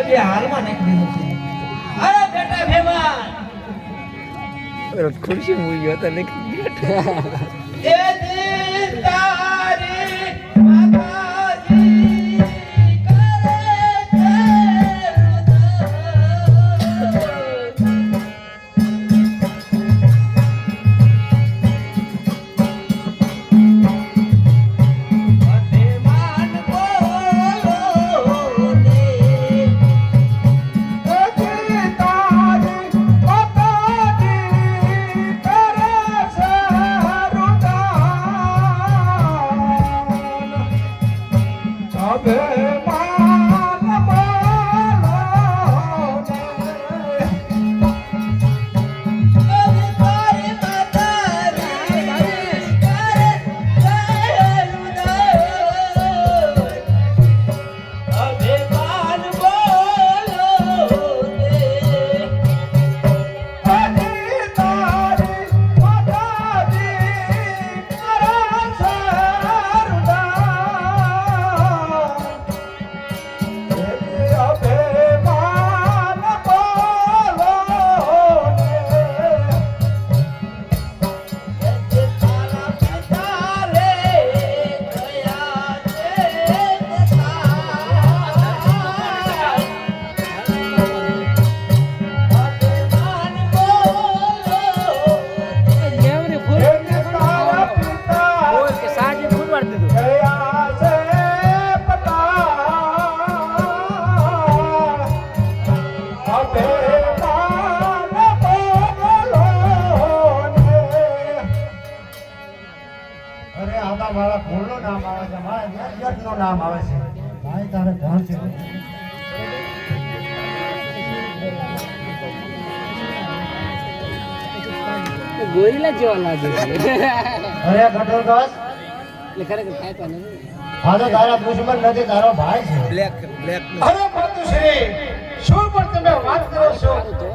બે હાલમાં નાખી દીધું છે. અરે બેટા ભેમા ખુરશી મૂકી ગયો તો એ દિલ તારી માતાજી કરે છે મારા ફૂલનું નામ આવે છે, મારા યજ્ઞનું નામ આવે છે. ભાઈ તારે ધણ છે. ગોરીલા જેવા લાગે છે. અરે કઠોરદાસ એટલે ખરેખર ખાતો નથી. આ તો તારા દુશ્મન નથી, તારો ભાઈ છે. બ્લેક અરે માતુશ્રી શું પણ તમે વાત કરો છો?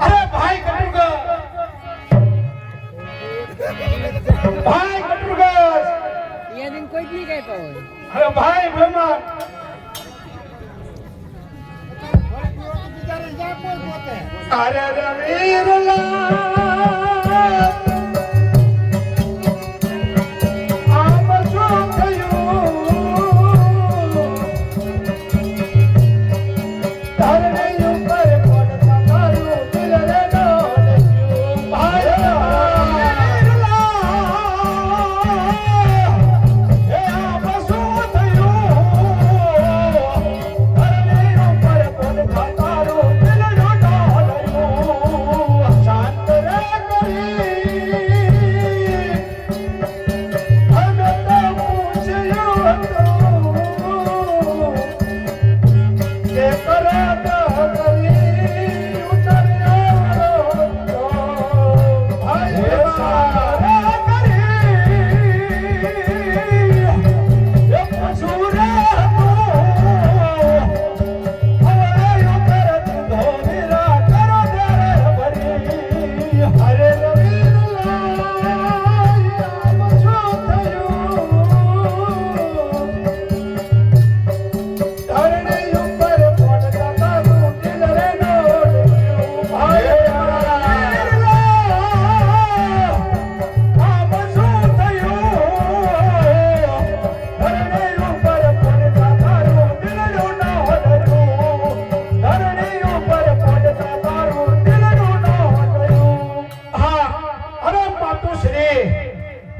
અરે ભાઈ કટુરગસ, ભાઈ કટુરગસ, યા દિન કોઈ જ નહીં કઈ પાવે. અરે ભાઈ ભેમા અરે રવીરલા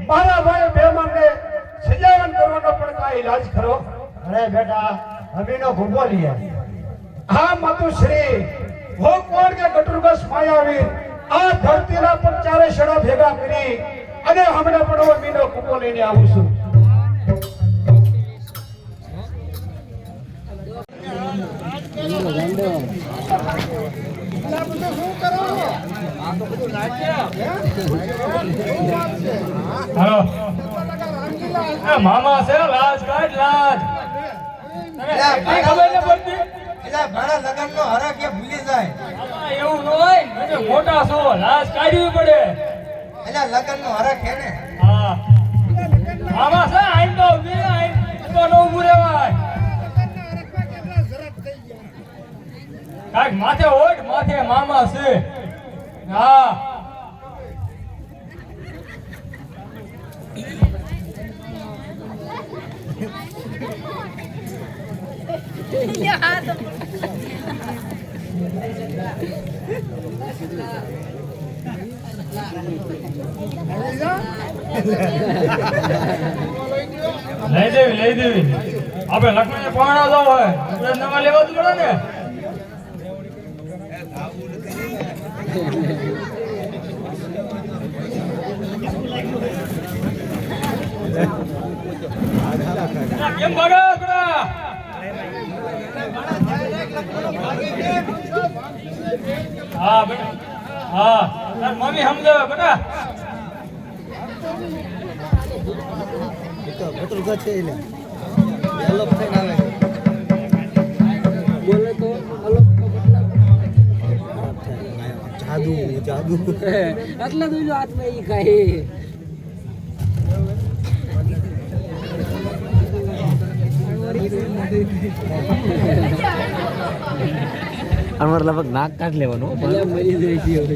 મારા ભાઈ બેમાનને સજાવન કરવાનો પણ કાંઈ ઈલાજ ખરો? અરે બેટા અમીનો ભૂગો લીએ. હા માતુશ્રી, હો કોણ કે કટુરગસ માયાવી આ ધરતીના પર ચારે શેડા ભેગા કરી અને હમણાં પણ હું અમીનો ભૂગો લઈને આવું છું. હાલો એ મામા છે, લાજ કાઢ લાજ. તને ખબર ન પડતી? એટલે ઘણા લગનનો હરા કે ભૂલી જાય. આમાં એવું ન હોય, તમે મોટા છો, લાજ કાઢવી પડે. એટલે લગનનો હરા કે ને. હા મામા છે, આઈ તો ઉભી આઈ તો નો ઉભું રહેવાય. કાંઈક માથે ઓઢ, માથે મામા છે. હા લઈ દેવી. આપણે લક્ષ્મણને પહોંચવા જવું હોય આપણે નવા લેવા જ પડે ને. કેમ ભાગો થોડા? હા બેટા, હા તાર મમ્મી સમજો બેટા. બોલે તો હલો જાદુ આટલા તો હાથમાં ઈ ખાય. અમારે લગભગ નાક કાઢ લેવાનું એટલે મરી જાય છે હવે.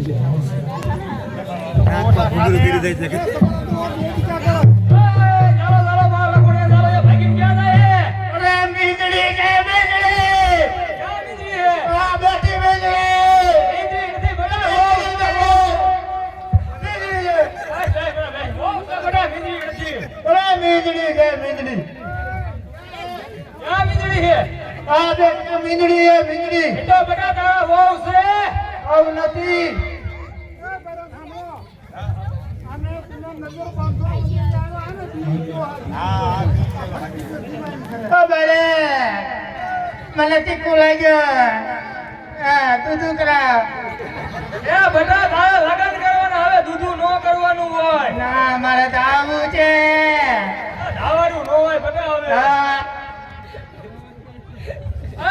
મને ટીકું લાગ્યો. તું કરાવ. એ બેટા તારે લગન કરવાના, હવે દૂધું ન કરવાનું હોય. ના મારે તો આવું છે. ધાવાનું ન હોય બેટા હવે. હા.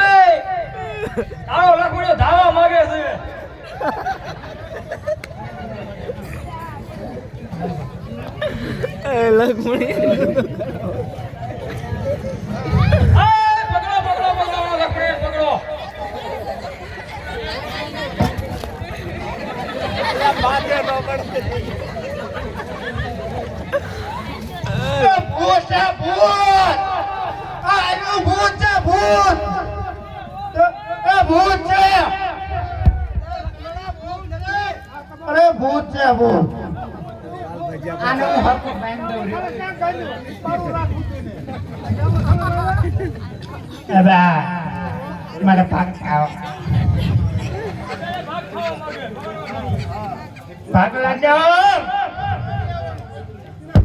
એય, તારો લખમણિયો ધાવા માંગે છે. લક્ષ્મણી પકડો લખમણી પકડો. ભૂત છે ભૂત. આનું ભૂત છે ભૂત. ભૂત છે. અરે ભૂત છે ભૂત. આનું હરખું બાંધી દઉં. મને ભાગ ખાઓ. ભાગ લાગજો.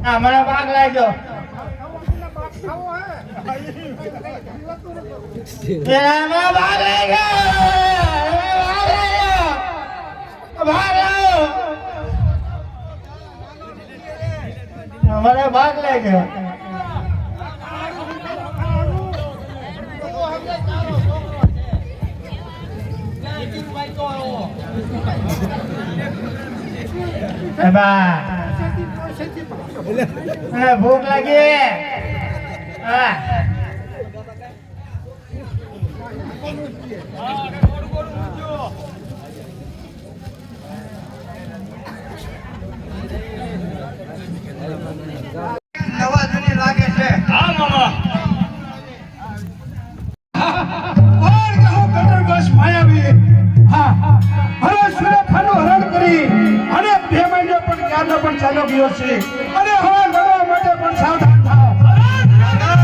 હા મને ભાગ લાગજો. એમાં ભાગ લાગ્યો. મને ભાગ લાગ્યો. ભૂખ લાગી. હા નવા જૂની લાગે છે. હા મામા. કોણ કહું કટરગસ માયાવી. હા હવે સુરેખાનું હરણ કરી અને 2 મહિને પણ ક્યારનો પણ ચાલો ગયો છે અને હવે લડવા માટે પણ સાવધાન થાઓ. સાવધાન.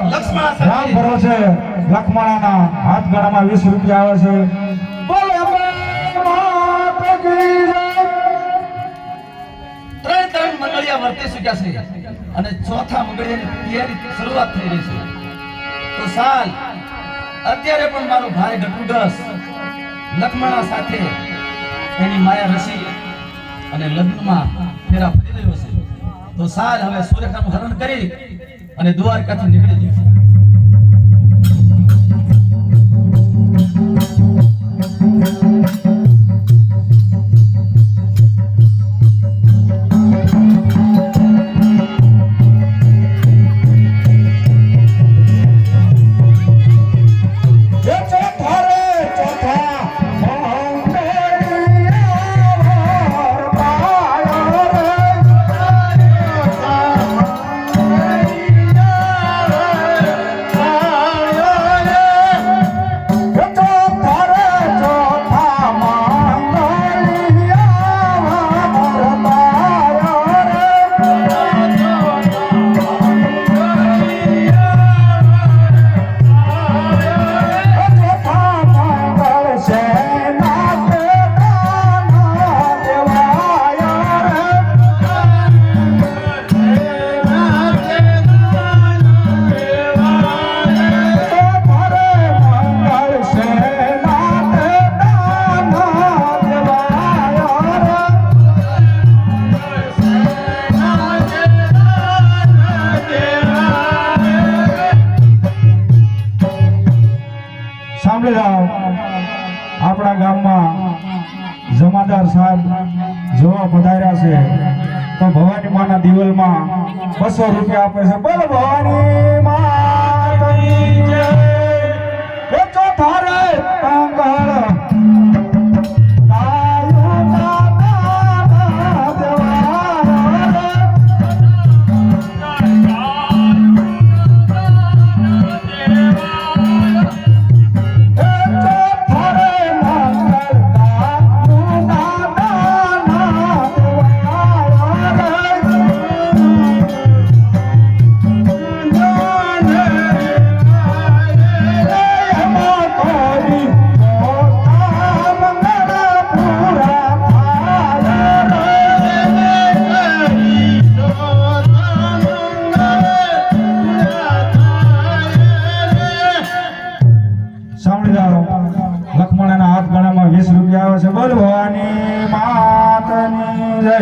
લક્ષ્મણ રામ ભરોસે લખમણાના હાથ ગણામાં 20 રૂપિયા આવે છે. બોલે અંબે માત કી જય. ત્રણ મંગળિયા વર્તી ચૂક્યા છે અને ચોથા મંગળિયાની તૈયારી શરૂઆત થઈ રહી છે. તો સાલ અત્યારે પણ મારો ભાઈ ગટુડસ લખમણા સાથે એની માયા રસી અને લગ્નમાં ફેરા ફરી રહ્યો છે. તો સાલ હવે સુરેખાનું હરણ કરી અને દ્વારકાથી નીકળી જશે. સાંભળી જાઓ, આપણા ગામમાં જમાદાર સાહેબ જોવા પધાર્યા છે તો ભવાની માના દિવાલમાં 200 રૂપિયા આપે છે. બોલ ભવાની માતની જય. એ ચોથા રે પાંગળ લખમણાના હાથ ગણામાં 20 રૂપિયા આવે છે. બોલ ભવાની માતની જય.